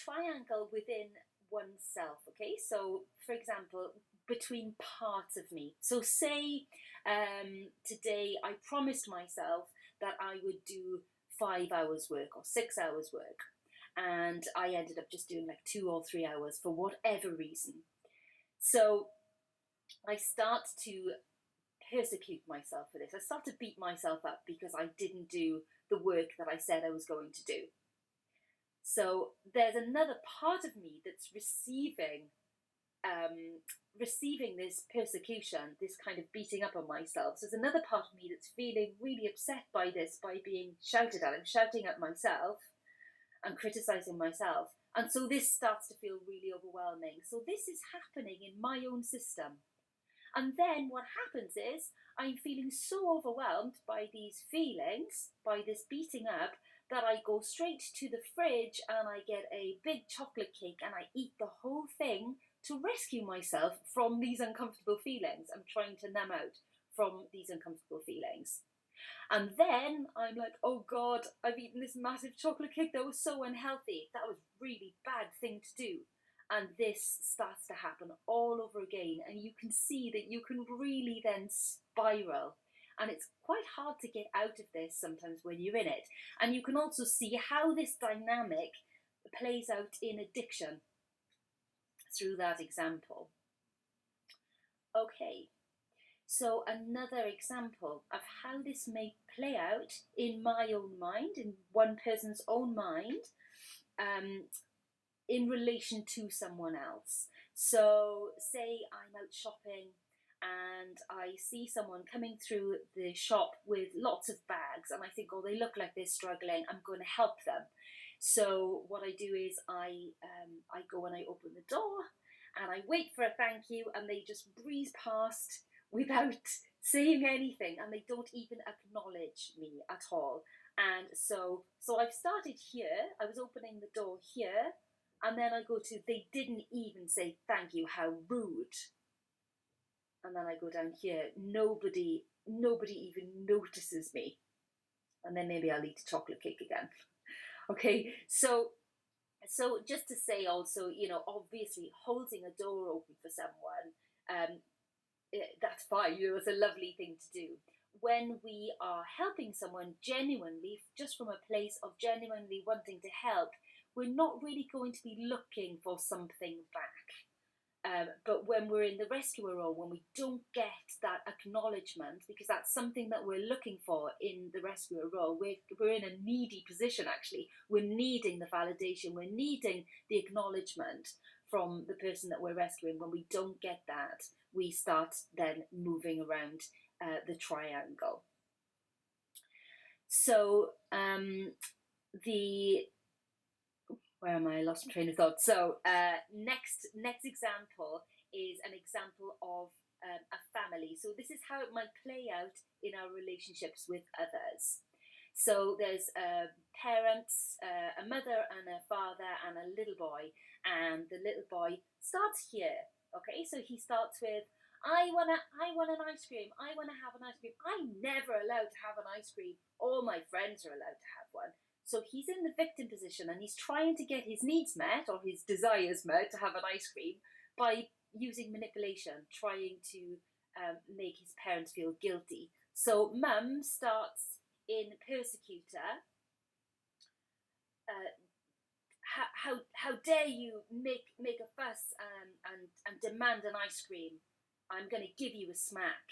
triangle within oneself. Okay, so for example, between parts of me. So say today I promised myself that I would do 5 hours work or 6 hours work, and I ended up just doing like 2 or 3 hours for whatever reason. So I start to persecute myself for this. I start to beat myself up because I didn't do the work that I said I was going to do. So there's another part of me that's receiving this persecution, this kind of beating up on myself. So there's another part of me that's feeling really upset by this, by being shouted at. I'm shouting at myself and criticizing myself. And so this starts to feel really overwhelming. So this is happening in my own system. And then what happens is I'm feeling so overwhelmed by these feelings, by this beating up, that I go straight to the fridge and I get a big chocolate cake and I eat the whole thing to rescue myself from these uncomfortable feelings. I'm trying to numb out from these uncomfortable feelings. And then I'm like, oh God, I've eaten this massive chocolate cake that was so unhealthy. That was a really bad thing to do. And this starts to happen all over again. And you can see that you can really then spiral. And it's quite hard to get out of this sometimes when you're in it. And you can also see how this dynamic plays out in addiction through that example. Okay, so another example of how this may play out in my own mind, in one person's own mind, in relation to someone else. So say I'm out shopping and I see someone coming through the shop with lots of bags and I think, oh, they look like they're struggling, I'm going to help them. So what I do is I go and I open the door and I wait for a thank you, and they just breeze past without saying anything, and they don't even acknowledge me at all. And so I've started here, I was opening the door here, and then I go to, they didn't even say thank you, how rude. And then I go down here, nobody even notices me. And then maybe I'll eat a chocolate cake again. Okay, so just to say also, obviously holding a door open for someone, that's fine, it's a lovely thing to do. When we are helping someone genuinely, just from a place of genuinely wanting to help, we're not really going to be looking for something back. But when we're in the rescuer role, when we don't get that acknowledgement, because that's something that we're looking for in the rescuer role, we're in a needy position actually. We're needing the validation, we're needing the acknowledgement from the person that we're rescuing. When we don't get that, we start then moving around the triangle. So where am I? Lost my train of thought. So next example is an example of a family. So this is how it might play out in our relationships with others. So there's parents, a mother and a father and a little boy, and the little boy starts here. Okay, so he starts with, I want an ice cream. I want to have an ice cream. I'm never allowed to have an ice cream. All my friends are allowed to have one. So he's in the victim position and he's trying to get his needs met or his desires met to have an ice cream by using manipulation, trying to make his parents feel guilty. So mum starts in persecutor. How dare you make a fuss and demand an ice cream? I'm going to give you a smack.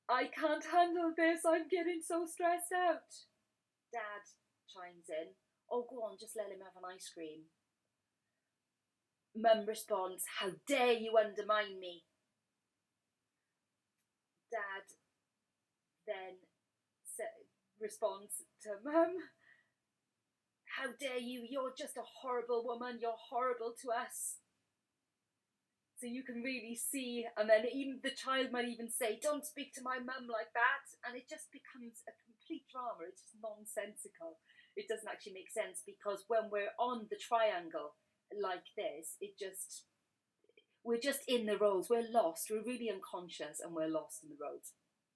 I can't handle this. I'm getting so stressed out. Dad chimes in. Oh, go on, just let him have an ice cream. Mum responds, how dare you undermine me? Dad then responds to Mum, how dare you? You're just a horrible woman. You're horrible to us. So you can really see, and then even the child might even say, don't speak to my mum like that. And it just becomes a complete drama. It's just nonsensical. It doesn't actually make sense, because when we're on the triangle like this, we're just in the roles. We're lost. We're really unconscious and we're lost in the roles.